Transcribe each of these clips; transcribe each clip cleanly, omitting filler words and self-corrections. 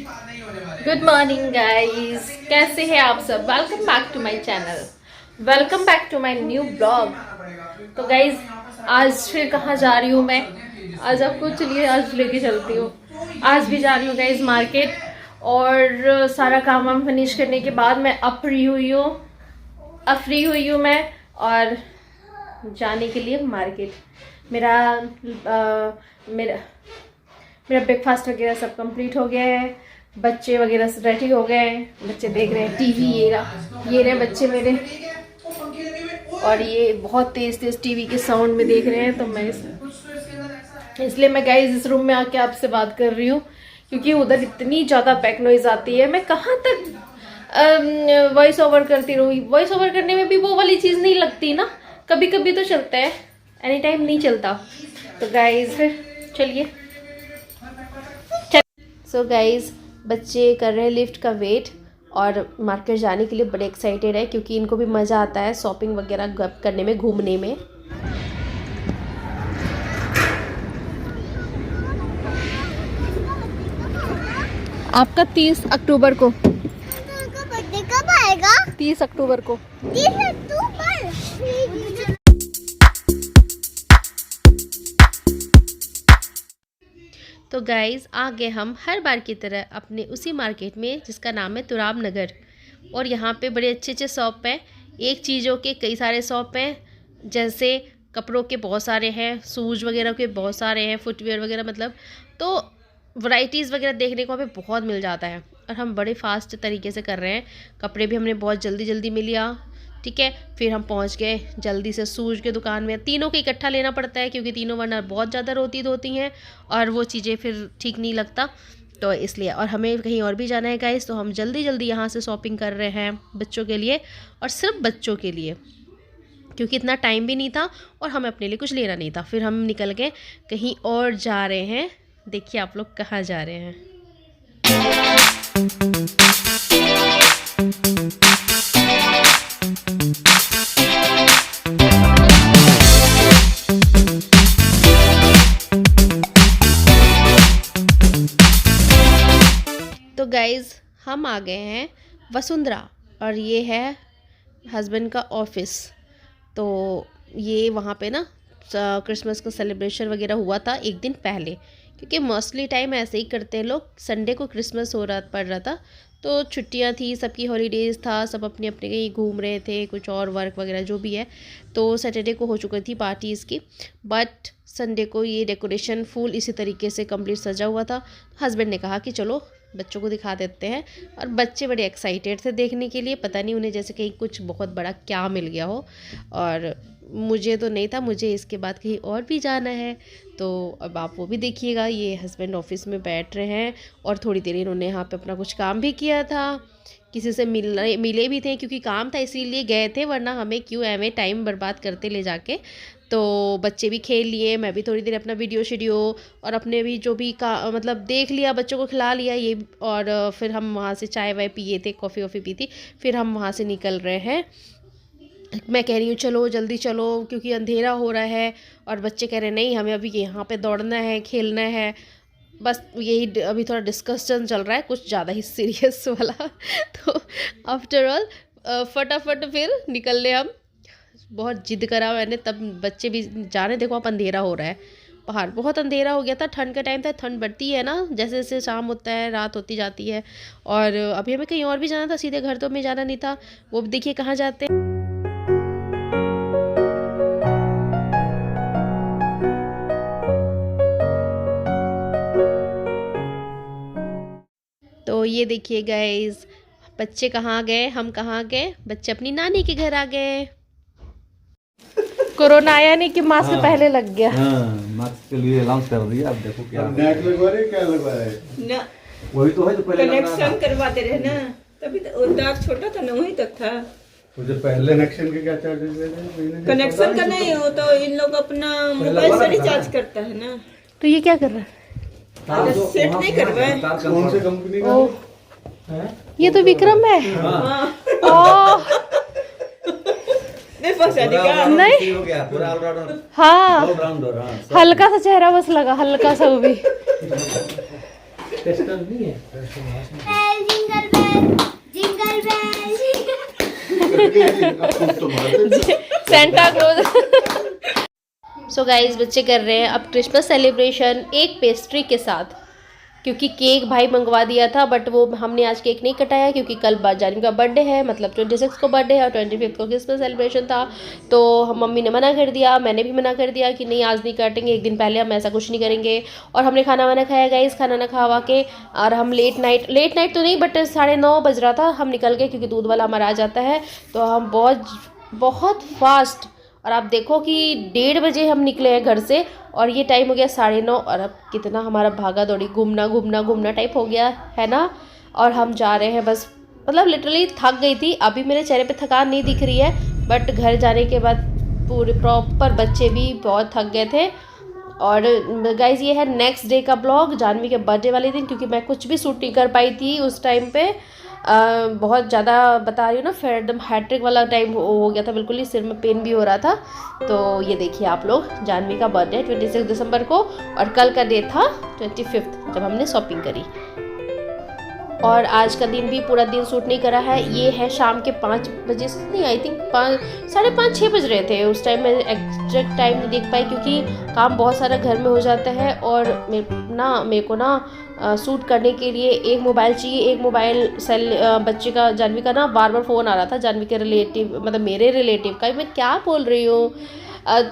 Good morning guys, कैसे हैं आप सब। Welcome back to my channel, welcome back to my new blog. तो गाइस आज फिर कहाँ जा रही हूँ मैं, आज आपको चलिए आज लेके चलती हूँ। आज भी जा रही हूँ गाइस मार्केट, और सारा काम वाम फिनिश करने के बाद मैं अब फ्री हुई हूँ मैं, और जाने के लिए मार्केट। मेरा ब्रेकफास्ट वगैरह सब कंप्लीट हो गया है, बच्चे वगैरह से रेडी हो गए हैं। बच्चे देख रहे हैं टीवी, ये रहे बच्चे मेरे, और ये बहुत तेज टीवी के साउंड में देख रहे हैं। तो मैं इसलिए मैं गाइस इस रूम में आके आपसे बात कर रही हूँ, क्योंकि उधर इतनी ज़्यादा बैक नॉइज आती है। मैं कहाँ तक वॉइस ओवर करती रहूँ। वॉइस ओवर करने में भी वो वाली चीज़ नहीं लगती ना, कभी कभी तो चलता है, एनी टाइम नहीं चलता। तो गाइस फिर चलिए। सो गाइस बच्चे कर रहे हैं लिफ्ट का वेट, और मार्केट जाने के लिए बड़े एक्साइटेड है, क्योंकि इनको भी मज़ा आता है शॉपिंग वगैरह करने में, घूमने में। आपका 30 अक्टूबर को बर्थडे कब आएगा? 30 अक्टूबर को। 30 अक्टूबर। तो गाइज़ आ गए हम हर बार की तरह अपने उसी मार्केट में, जिसका नाम है तुराब नगर। और यहाँ पे बड़े अच्छे शॉप हैं, एक चीज़ों के कई सारे शॉप हैं, जैसे कपड़ों के बहुत सारे हैं, शूज़ वगैरह के बहुत सारे हैं, फुटवेयर वगैरह, मतलब तो वैरायटीज़ वगैरह देखने को हमें बहुत मिल जाता है। और हम बड़े फास्ट तरीके से कर रहे हैं। कपड़े भी हमने बहुत जल्दी मिल लिया, ठीक है। फिर हम पहुंच गए जल्दी से शूज़ के दुकान में। तीनों को इकट्ठा लेना पड़ता है, क्योंकि तीनों वरना बहुत ज़्यादा रोती हैं, और वो चीज़ें फिर ठीक नहीं लगता, तो इसलिए। और हमें कहीं और भी जाना है गाइस, तो हम जल्दी यहाँ से शॉपिंग कर रहे हैं बच्चों के लिए, और सिर्फ बच्चों के लिए, क्योंकि इतना टाइम भी नहीं था और हमें अपने लिए कुछ लेना नहीं था। फिर हम निकल गए कहीं और जा रहे हैं। देखिए आप लोग कहाँ जा रहे हैं। तो गाइज़ हम आ गए हैं वसुंधरा, और ये है हस्बैंड का ऑफिस। तो ये वहाँ पे ना क्रिसमस का सेलिब्रेशन वगैरह हुआ था एक दिन पहले, क्योंकि मोस्टली टाइम ऐसे ही करते हैं लोग। संडे को क्रिसमस पड़ रहा था, तो छुट्टियां थी, सबकी हॉलीडेज़ था, सब अपने अपने कहीं घूम रहे थे, कुछ और वर्क वगैरह जो भी है। तो सैटरडे को हो चुकी थी पार्टीज़ की, बट संडे को ये डेकोरेशन फुल इसी तरीके से कंप्लीट सजा हुआ था। हस्बैंड ने कहा कि चलो बच्चों को दिखा देते हैं, और बच्चे बड़े एक्साइटेड थे देखने के लिए। पता नहीं उन्हें जैसे कहीं कुछ बहुत बड़ा क्या मिल गया हो, और मुझे तो नहीं था, मुझे इसके बाद कहीं और भी जाना है। तो अब आप वो भी देखिएगा। ये हस्बैंड ऑफिस में बैठ रहे हैं, और थोड़ी देर इन्होंने यहाँ पे अपना कुछ काम भी किया था, किसी से मिले भी थे, क्योंकि काम था इसीलिए गए थे, वरना हमें क्यों एवं टाइम बर्बाद करते ले जाके। तो बच्चे भी खेल लिए, मैं भी थोड़ी देर अपना वीडियो और अपने भी जो भी मतलब देख लिया, बच्चों को खिला लिया ये। और फिर हम वहाँ से चाय वाय पिए थे, कॉफ़ी वॉफ़ी पी थी, फिर हम वहाँ से निकल रहे हैं। मैं कह रही हूँ चलो जल्दी चलो, क्योंकि अंधेरा हो रहा है, और बच्चे कह रहे हैं नहीं हमें अभी यहाँ पे दौड़ना है, खेलना है। बस यही अभी थोड़ा डिस्कशन चल रहा है, कुछ ज़्यादा ही सीरियस वाला। तो आफ्टर ऑल फटाफट फिर निकल ले हम। बहुत जिद करा मैंने, तब बच्चे भी जा रहे। देखो आप, अंधेरा हो रहा है, बाहर बहुत अंधेरा हो गया था, ठंड का टाइम था, ठंड बढ़ती है ना जैसे जैसे शाम होता है, रात होती जाती है। और अभी हमें कहीं और भी जाना था, सीधे घर तो हमें जाना नहीं था। वो भी देखिए कहाँ जाते हैं। तो ये देखिए गाइस, बच्चे कहाँ गए, हम कहाँ गए। बच्चे अपनी नानी के घर आ गए। कोरोना आया नहीं कि मास्क पहले लग गया। मास्क के लिए अनाउंस कर दिया। अब देखो क्या नेट लगवा रहे, क्या लगवा रहे ना, वही तो है जो पहले कनेक्शन करवाते रहे ना, तभी तो तार छोटा था ना, वहीं तक था। तो जो पहले कनेक्शन के क्या चार्जेस ले रहे हैं? कनेक्शन का नहीं हो तो इन लोग अपना मोबाइल से रिचार्ज करता है ना। तो ये क्या कर रहा है? सेट नहीं करवाए। कौन सी कंपनी का? ये तो विक्रम है। नहीं हो गया पूरा ऑलराउंडर। हाँ, ऑलराउंडर। हल्का सा चेहरा बस लगा, हल्का सा वो भी। टेस्टर नहीं है। Jingle bell jingle bell. Santa Claus. So guys बच्चे कर रहे हैं अब क्रिसमस सेलिब्रेशन एक पेस्ट्री के साथ, क्योंकि केक भाई मंगवा दिया था बट वो हमने आज केक नहीं कटाया क्योंकि कल जानवी का बर्थडे है, मतलब 26 को बर्थडे है और 25 को क्रिसमस सेलिब्रेशन था। तो हम मम्मी ने मना कर दिया, मैंने भी मना कर दिया कि नहीं आज नहीं काटेंगे, एक दिन पहले हम ऐसा कुछ नहीं करेंगे। और हमने खाना वाना खाया गाइस, खाना ना खावा के और हम लेट नाइट तो नहीं बट 9:30 बज रहा था, हम निकल गए क्योंकि दूध वाला हमारा आ जाता है। तो हम बहुत फास्ट, और आप देखो कि 1:30 बजे हम निकले हैं घर से और ये टाइम हो गया 9:30 और अब कितना हमारा भागा दौड़ी घूमना टाइप हो गया है ना। और हम जा रहे हैं बस, मतलब लिटरली थक गई थी, अभी मेरे चेहरे पे थकान नहीं दिख रही है बट घर जाने के बाद पूरे प्रॉपर बच्चे भी बहुत थक गए थे। और गाइज ये है नेक्स्ट डे का ब्लॉग, जानवी के बर्थडे वाले दिन, क्योंकि मैं कुछ भी शूट नहीं कर पाई थी उस टाइम पे। बहुत ज़्यादा बता रही हूँ ना, फिर एकदम हैट्रिक वाला टाइम हो गया था, बिल्कुल ही सिर में पेन भी हो रहा था। तो ये देखिए आप लोग, जानवी का बर्थडे 26 दिसंबर को और कल का डे था 25 जब हमने शॉपिंग करी। और आज का दिन भी पूरा दिन शूट नहीं करा है। ये है शाम के 5 बजे नहीं, आई थिंक 5:30-6 बज रहे थे उस टाइम। मैं एग्जैक्ट टाइम नहीं देख पाई क्योंकि काम बहुत सारा घर में हो जाता है और मेरे को ना शूट करने के लिए एक मोबाइल चाहिए, एक मोबाइल बच्चे का, जानवी का ना बार फ़ोन आ रहा था, जानवी के रिलेटिव मतलब मेरे रिलेटिव का, मैं क्या बोल रही हूँ,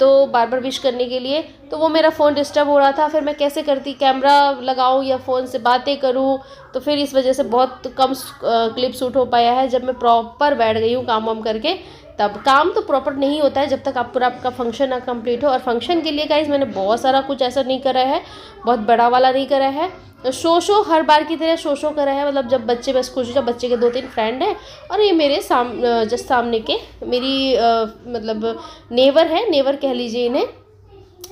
तो बार विश करने के लिए। तो वो मेरा फ़ोन डिस्टर्ब हो रहा था, फिर मैं कैसे करती, कैमरा लगाऊं या फ़ोन से बातें करूं, तो फिर इस वजह से बहुत कम क्लिप शूट हो पाया है। जब मैं प्रॉपर बैठ गई हूँ काम वाम करके, तब काम तो प्रॉपर नहीं होता है जब तक आपका फंक्शन ना कंप्लीट हो। और फंक्शन के लिए गाइस मैंने बहुत सारा कुछ ऐसा नहीं करा है, बहुत बड़ा वाला नहीं करा है, शो हर बार की तरह शो करा है। मतलब जब बच्चे बस खुश हो, जब बच्चे के 2-3 फ्रेंड हैं और ये मेरे जस्ट सामने के मेरी मतलब नेवर है, नेवर कह लीजिए इन्हें,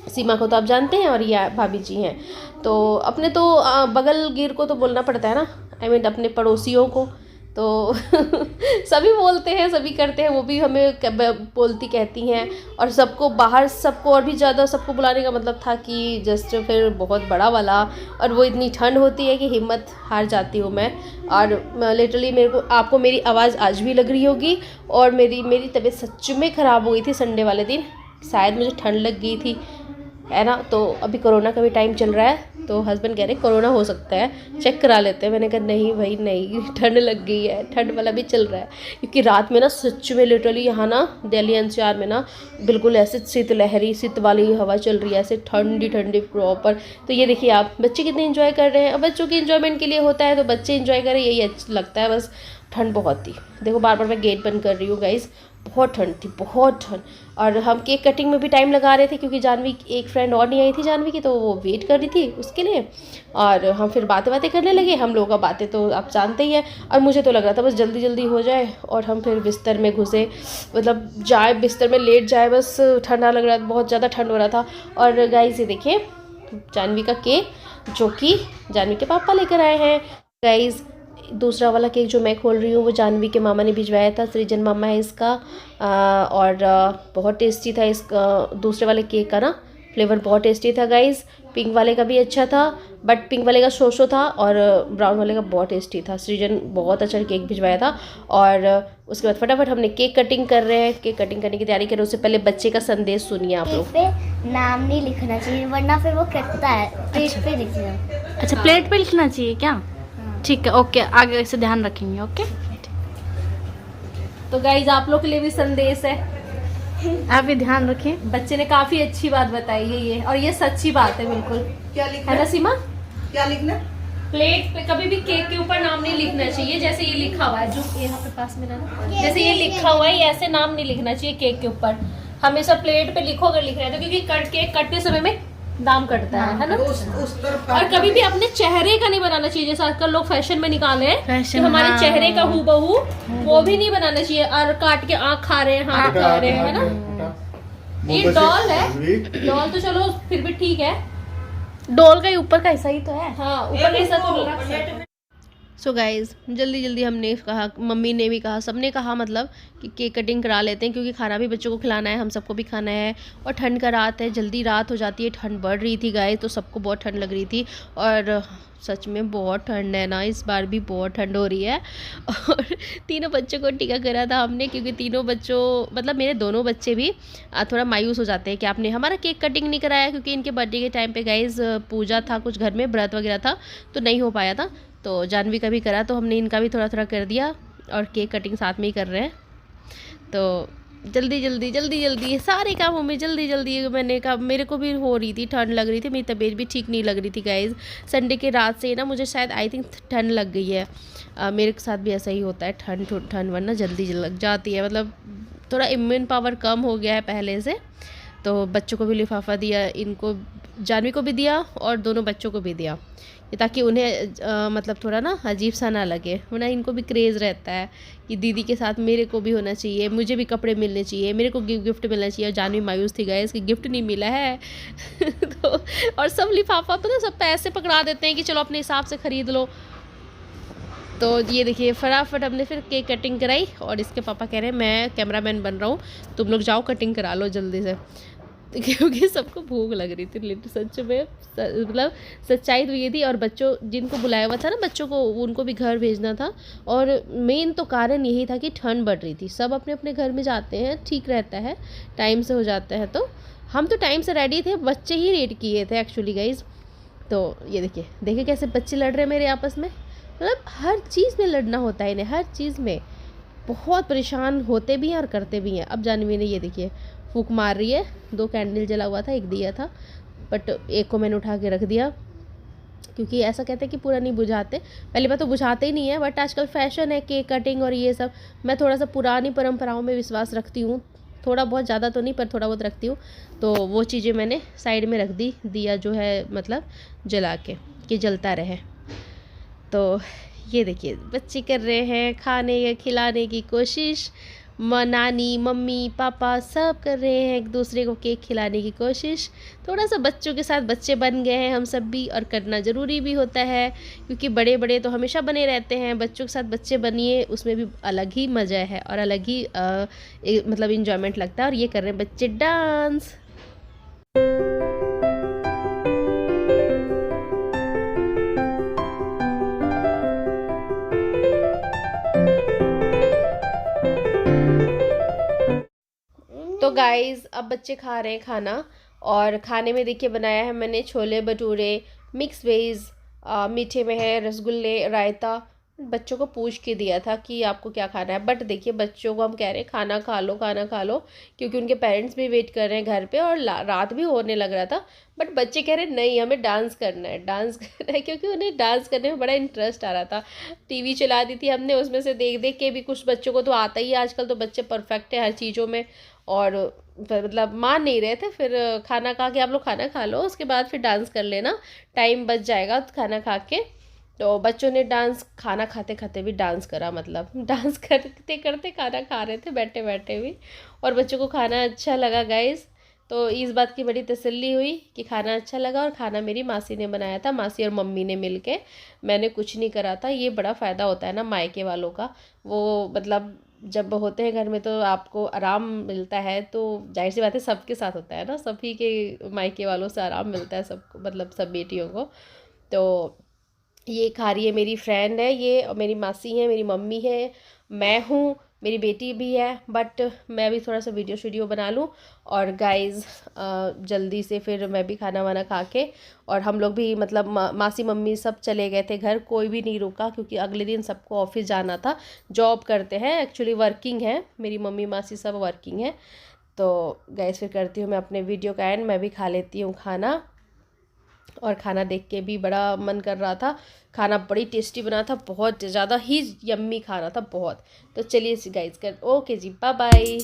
सीमा को तो आप जानते हैं और ये भाभी जी हैं। तो अपने तो बगल गिर को तो बोलना पड़ता है ना, आई मीन अपने पड़ोसियों को तो सभी बोलते हैं, सभी करते हैं, वो भी हमें बोलती कहती हैं। और सबको बाहर, सबको और भी ज़्यादा सबको बुलाने का मतलब था कि जस्ट फिर बहुत बड़ा वाला, और वो इतनी ठंड होती है कि हिम्मत हार जाती हूँ मैं। और लिटरली मेरे को, आपको मेरी आवाज़ आज भी लग रही होगी, और मेरी तबीयत सच में ख़राब हो गई थी संडे वाले दिन, शायद मुझे ठंड लग गई थी, है ना। तो अभी कोरोना का भी टाइम चल रहा है, तो हस्बैंड कह रहे कोरोना हो सकता है, चेक करा लेते हैं। मैंने कहा नहीं भाई नहीं, ठंड लग गई है, ठंड वाला भी चल रहा है। क्योंकि रात में ना सच में लिटरली यहाँ ना दिल्ली NCR में ना बिल्कुल ऐसे शीतलहरी, शीत वाली हवा चल रही है, ऐसे ठंडी प्रॉपर। तो ये देखिए आप बच्चे कितने इन्जॉय कर रहे हैं। अब बच्चों के इन्जॉयमेंट के लिए होता है तो बच्चे इन्जॉय करें, यही अच्छा लगता है बस। ठंड बहुत थी, देखो बार मैं गेट बंद कर रही हूँ गाइज़, बहुत ठंड थी, बहुत ठंड। और हम केक कटिंग में भी टाइम लगा रहे थे क्योंकि जानवी, एक फ्रेंड और नहीं आई थी जानवी की, तो वो वेट कर रही थी उसके लिए। और हम फिर बातें करने लगे, हम लोगों का बातें तो आप जानते ही हैं। और मुझे तो लग रहा था बस जल्दी हो जाए और हम फिर बिस्तर में घुसे, मतलब जाए बिस्तर में लेट जाए, बस ठंडा लग रहा था, बहुत ज़्यादा ठंड हो रहा था। और गाइस ये देखिए जानवी का केक, जो कि जानवी के पापा लेकर आए हैं। गाइस दूसरा वाला केक जो मैं खोल रही हूँ वो जानवी के मामा ने भिजवाया था, सृजन मामा है इसका। और बहुत टेस्टी था इसका, दूसरे वाले केक का ना फ्लेवर बहुत टेस्टी था गाइस। पिंक वाले का भी अच्छा था, बट पिंक वाले का शो था, और ब्राउन वाले का बहुत टेस्टी था। सृजन बहुत अच्छा केक भिजवाया था। और उसके बाद फटाफट हमने केक कटिंग कर रहे हैं, केक कटिंग करने की तैयारी कर रहे हैं। उससे पहले बच्चे का संदेश सुनिए आप लोग। पे नाम नहीं लिखना चाहिए वरना फिर वो कटता है, प्लेट पे लिखना। अच्छा प्लेट पे लिखना चाहिए क्या? ठीक है, ओके, आगे से ध्यान रखेंगे। ओके, तो गाइज आप लोग के लिए भी संदेश है, आप भी ध्यान रखें। बच्चे ने काफी अच्छी बात बताई है ये, और ये सच्ची बात है बिल्कुल। क्या लिखना है ना सीमा? क्या लिखना? प्लेट पे कभी भी केक के ऊपर नाम नहीं लिखना चाहिए, जैसे ये लिखा हुआ है, जो यहाँ पे पास में ना, जैसे ये लिखा हुआ है, ये ऐसे नाम नहीं लिखना चाहिए केक के ऊपर। हमेशा प्लेट पे लिखो अगर लिख रहे हैं तो, क्योंकि केक कटते समय में दाम कटता है ना। और कभी भी अपने चेहरे का नहीं बनाना चाहिए, जैसे आजकल लोग फैशन में निकाले हैं कि हमारे चेहरे का हूबहू, वो भी नहीं बनाना चाहिए। और काट के आँख खा रहे हैं, हाथ खा रहे हैं, है ना। ये डॉल है, डॉल तो चलो फिर भी ठीक है, डोल का ऊपर का हिस्सा ही तो है। हाँ ऊपर का हिस्सा तो। सो गाइज़ जल्दी जल्दी हमने कहा, मम्मी ने भी कहा, सबने कहा मतलब कि केक कटिंग करा लेते हैं क्योंकि खाना भी बच्चों को खिलाना है, हम सबको भी खाना है। और ठंड का रात है, जल्दी रात हो जाती है, ठंड बढ़ रही थी गाइस, तो सबको बहुत ठंड लग रही थी। और सच में बहुत ठंड है ना, इस बार भी बहुत ठंड हो रही है। और तीनों बच्चों को टीका करा था हमने क्योंकि तीनों बच्चों मतलब मेरे दोनों बच्चे भी थोड़ा मायूस हो जाते हैं कि आपने हमारा केक कटिंग नहीं कराया, क्योंकि इनके बर्थडे के टाइम पे गाइस पूजा था, कुछ घर में व्रत वगैरह था तो नहीं हो पाया था। तो जानवी का भी करा तो हमने इनका भी थोड़ा थोड़ा कर दिया और केक कटिंग साथ में ही कर रहे हैं। तो जल्दी जल्दी सारे कामों में जल्दी मैंने कहा, मेरे को भी हो रही थी, ठंड लग रही थी, मेरी तबीयत भी ठीक नहीं लग रही थी गाइज़। संडे के रात से ना मुझे शायद आई थिंक ठंड लग गई है। मेरे साथ भी ऐसा ही होता है, ठंड वरना जल्दी लग जाती है, मतलब थोड़ा इम्यून पावर कम हो गया है पहले से। तो बच्चों को भी लिफाफा दिया, इनको जानवी को भी दिया और दोनों बच्चों को भी दिया, ताकि उन्हें मतलब थोड़ा ना अजीब सा ना लगे, वरना इनको भी क्रेज़ रहता है कि दीदी के साथ मेरे को भी होना चाहिए, मुझे भी कपड़े मिलने चाहिए, मेरे को गिफ्ट मिलना चाहिए। और जानवी मायूस थी गाइस कि गिफ्ट नहीं मिला है। तो और सब लिफाफा पता सब पैसे पकड़ा देते हैं कि चलो अपने हिसाब से ख़रीद लो। तो ये देखिए फटाफट हमने फिर केक कटिंग कराई और इसके पापा कह रहे हैं मैं कैमरामैन बन रहा हूँ, तुम लोग जाओ कटिंग करा लो जल्दी से, क्योंकि सबको भूख लग रही थी सच में, मतलब सच्चाई तो ये थी। और बच्चों जिनको बुलाया हुआ था ना बच्चों को, उनको भी घर भेजना था। और मेन तो कारण यही था कि ठंड बढ़ रही थी, सब अपने अपने घर में जाते हैं, ठीक रहता है, टाइम से हो जाता है। तो हम तो टाइम से रेडी थे, बच्चे ही लेट किए थे एक्चुअली गाइज। तो ये देखिए कैसे बच्चे लड़ रहे हैं मेरे आपस में, मतलब हर चीज़ में लड़ना होता है इन्हें, हर चीज़ में बहुत परेशान होते भी हैं और करते भी हैं। अब जानवी ने ये देखिए फूंक मार रही है, 2 कैंडल जला हुआ था, एक दिया था, बट एक को मैंने उठा के रख दिया क्योंकि ऐसा कहते हैं कि पूरा नहीं बुझाते। पहली बात तो बुझाते ही नहीं है, बट आजकल फैशन है केक कटिंग और ये सब। मैं थोड़ा सा पुरानी परंपराओं में विश्वास रखती हूँ, थोड़ा बहुत, ज़्यादा तो नहीं पर थोड़ा बहुत रखती हूँ। तो वो चीज़ें मैंने साइड में रख दी, दिया जो है मतलब जला के कि जलता रहे। तो ये देखिए बच्चे कर रहे हैं खाने या खिलाने की कोशिश, नानी मम्मी पापा सब कर रहे हैं एक दूसरे को केक खिलाने की कोशिश। थोड़ा सा बच्चों के साथ बच्चे बन गए हैं हम सब भी, और करना ज़रूरी भी होता है क्योंकि बड़े बड़े तो हमेशा बने रहते हैं, बच्चों के साथ बच्चे बनिए, उसमें भी अलग ही मज़ा है और अलग ही मतलब इन्जॉयमेंट लगता है। और ये कर रहे हैं बच्चे डांस। तो गाइज़ अब बच्चे खा रहे हैं खाना, और खाने में देखिए बनाया है मैंने छोले भटूरे, मिक्स वेज, मीठे में है रसगुल्ले, रायता। बच्चों को पूछ के दिया था कि आपको क्या खाना है, बट देखिए बच्चों को हम कह रहे हैं खाना खा लो क्योंकि उनके पेरेंट्स भी वेट कर रहे हैं घर पे, और रात भी होने लग रहा था। बट बच्चे कह रहे हैं नहीं हमें डांस करना है क्योंकि उन्हें डांस करने में बड़ा इंटरेस्ट आ रहा था। टीवी चला दी थी हमने, उसमें से देख देख के भी कुछ बच्चों को तो आता ही है, आजकल तो बच्चे परफेक्ट है हर चीज़ों में। और मतलब मान नहीं रहे थे, फिर खाना खा के आप लोग खाना खा लो, उसके बाद फिर डांस कर लेना, टाइम बच जाएगा खाना खा के। तो बच्चों ने डांस खाना खाते खाते भी डांस करा, मतलब डांस करते करते खाना खा रहे थे बैठे बैठे भी, और बच्चों को खाना अच्छा लगा गाइस। तो इस बात की बड़ी तसल्ली हुई कि खाना अच्छा लगा, और खाना मेरी मासी ने बनाया था, मासी और मम्मी ने मिलके, मैंने कुछ नहीं करा था। ये बड़ा फ़ायदा होता है ना मायके वालों का, वो मतलब जब होते हैं घर में तो आपको आराम मिलता है, तो जाहिर सी बात है सबके साथ होता है ना, सभी के मायके वालों से आराम मिलता है सबको, मतलब सब बेटियों को। तो ये खा रही है मेरी फ्रेंड है ये, और मेरी मासी है, मेरी मम्मी है, मैं हूँ, मेरी बेटी भी है, बट मैं भी थोड़ा सा वीडियो बना लूँ। और गाइज़ जल्दी से फिर मैं भी खाना वाना खा के, और हम लोग भी मतलब मासी मम्मी सब चले गए थे घर, कोई भी नहीं रुका क्योंकि अगले दिन सबको ऑफिस जाना था, जॉब करते हैं एक्चुअली, वर्किंग है मेरी मम्मी मासी सब वर्किंग है। तो गाइज़ फिर करती हूँ मैं अपने वीडियो का एंड, मैं भी खा लेती हूँ खाना। और खाना देख के भी बड़ा मन कर रहा था, खाना बड़ी टेस्टी बना था, बहुत ज़्यादा ही यम्मी खाना था बहुत। तो चलिए गाइस ओके जी, बाय बाय।